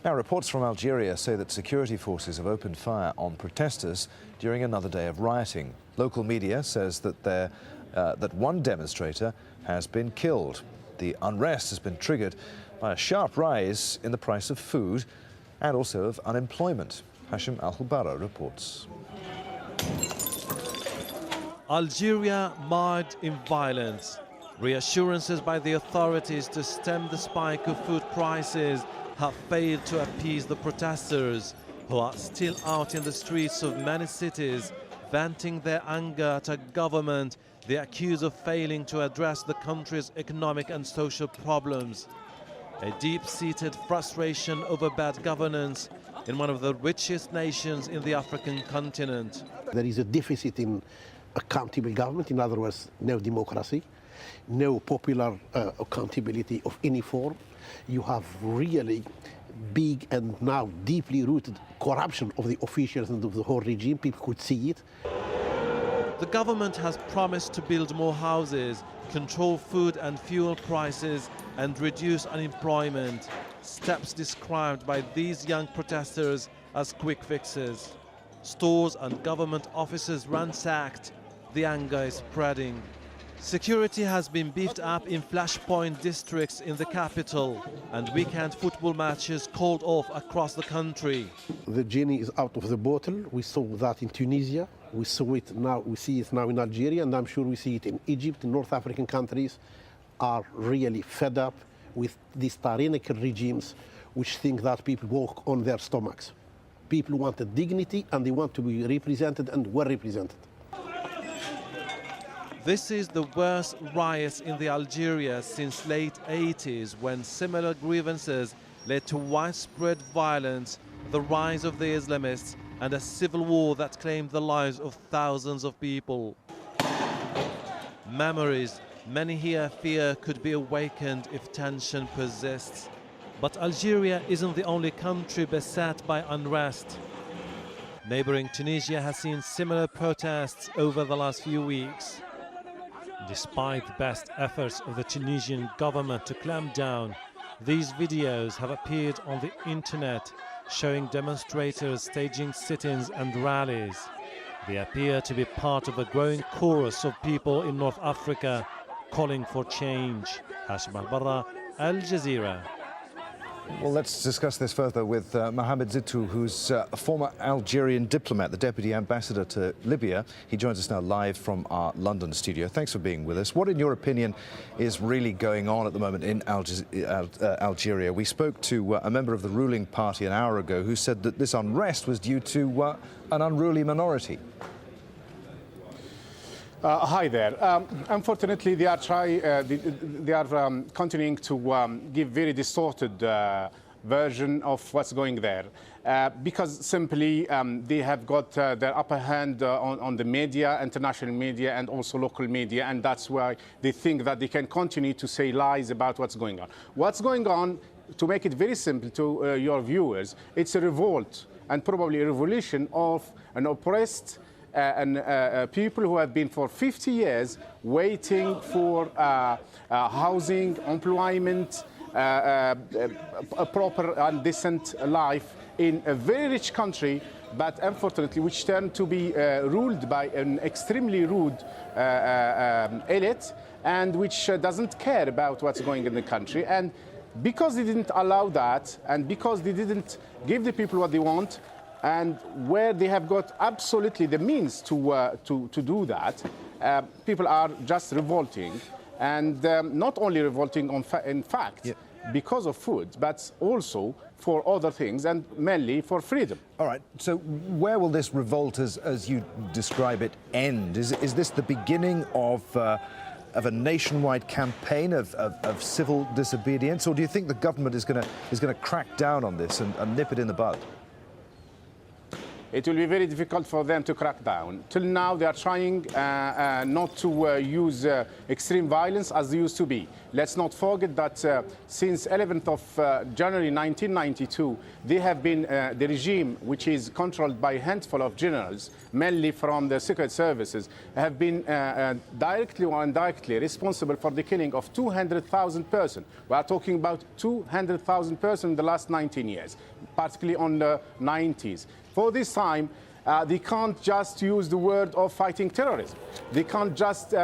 Now, reports from Algeria say that security forces have opened fire on protesters during another day of rioting. Local media says that that one demonstrator has been killed. The unrest has been triggered by a sharp rise in the price of food and also of unemployment. Hashim Al-Hubara reports. Algeria mired in violence. Reassurances by the authorities to stem the spike of food prices have failed to appease the protesters, who are still out in the streets of many cities, venting their anger at a government they accuse of failing to address the country's economic and social problems. A deep-seated frustration over bad governance in one of the richest nations in the African continent. There is a deficit in accountable government, in other words, no democracy, no popular accountability of any form. You have really big and now deeply rooted corruption of the officials and of the whole regime. People could see it. The government has promised to build more houses, control food and fuel prices, and reduce unemployment, steps described by these young protesters as quick fixes. Stores and government offices ransacked. The anger is spreading. Security has been beefed up in flashpoint districts in the capital, and weekend football matches called off across the country. The genie is out of the bottle. We saw that in Tunisia. We saw it now. We see it now in Algeria, and I'm sure we see it in Egypt. North African countries are really fed up with these tyrannical regimes which think that people walk on their stomachs. People want a dignity, and they want to be represented and well represented. This is the worst riots in the Algeria since late 80s, when similar grievances led to widespread violence, the rise of the Islamists, and a civil war that claimed the lives of thousands of people. Memories many here fear could be awakened if tension persists. But Algeria isn't the only country beset by unrest. Neighboring Tunisia has seen similar protests over the last few weeks. Despite the best efforts of the Tunisian government to clamp down, these videos have appeared on the internet showing demonstrators staging sit-ins and rallies. They appear to be part of a growing chorus of people in North Africa calling for change. Hashim Al-Barra, Al Jazeera. Well, let's discuss this further with Mohamed Zittou, who's a former Algerian diplomat, the deputy ambassador to Libya. He joins us now live from our London studio. Thanks for being with us. What, in your opinion, is really going on at the moment in Algeria? We spoke to a member of the ruling party an hour ago who said that this unrest was due to an unruly minority. Hi there. Unfortunately, they are continuing to give very distorted version of what's going there, because simply they have got their upper hand on the media, international media, and also local media, and that's why they think that they can continue to say lies about what's going on. What's going on, to make it very simple to your viewers, it's a revolt and probably a revolution of an oppressed people who have been for 50 years waiting for housing, employment, a proper and decent life in a very rich country, but unfortunately which turned to be ruled by an extremely rude elite, and which doesn't care about what's going in the country. And because they didn't allow that, and because they didn't give the people what they want, and where they have got absolutely the means to do that, people are just revolting, and not only revolting in fact, because of food, but also for other things, and mainly for freedom. All right, so where will this revolt, as you describe it, end? Is this the beginning of a nationwide campaign of civil disobedience, or do you think the government is going to crack down on this and nip it in the bud? it will be very difficult for them to crack down. Till now, they are trying not to use extreme violence as they used to be. Let's not forget that since 11th of January 1992, they have been the regime, which is controlled by a handful of generals, mainly from the secret services, have been directly or indirectly responsible for the killing of 200,000 persons. We are talking about 200,000 persons in the last 19 years, particularly on the 90s. For this time, they can't just use the word of fighting terrorism. They can't just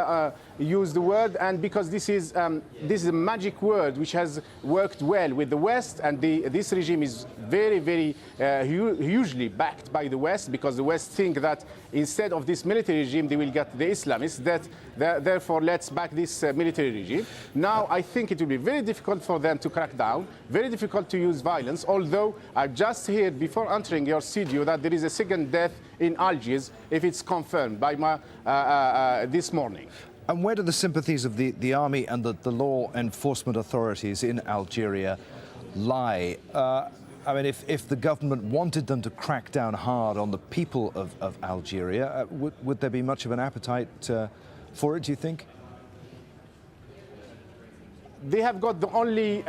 use the word, and because this is a magic word which has worked well with the West, and this regime is very, very hugely backed by the West, because the West think that instead of this military regime, they will get the Islamists. Therefore, let's back this military regime. Now, I think it will be very difficult for them to crack down, very difficult to use violence, although I just heard before entering your studio that there is a second death in Algiers, if it's confirmed by this morning. And where do the sympathies of the army and the law enforcement authorities in Algeria lie? I mean, if the government wanted them to crack down hard on the people of Algeria, would there be much of an appetite for it, do you think? They have got the only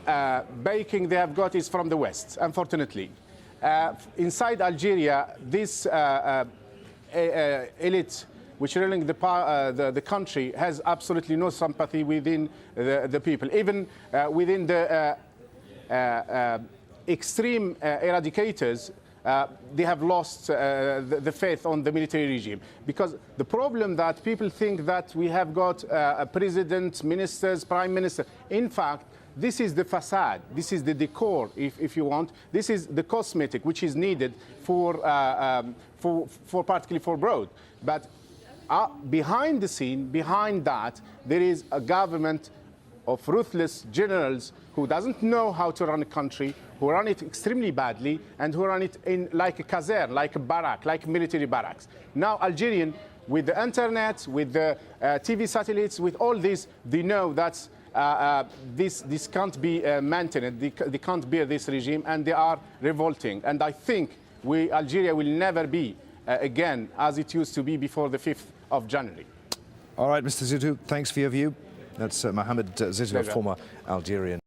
backing they have got is from the West, unfortunately. Inside Algeria, this elite which ruling the country has absolutely no sympathy within the people. Even within the extreme eradicators, they have lost the faith on the military regime. Because the problem that people think that we have got a president, ministers, prime minister. In fact, this is the facade, this is the decor, if you want. This is the cosmetic which is needed for particularly for abroad. But behind the scene, behind that, there is a government of ruthless generals who doesn't know how to run a country, who run it extremely badly, and who run it in like a caserne, like a barrack, like military barracks. Now, Algerian, with the internet, with the TV satellites, with all this, they know that this can't be maintained. They can't bear this regime, and they are revolting. And I think Algeria will never be again as it used to be before the 5th of January. All right, Mr. Zittou, thanks for your view. That's Mohamed Zittou, a former Algerian.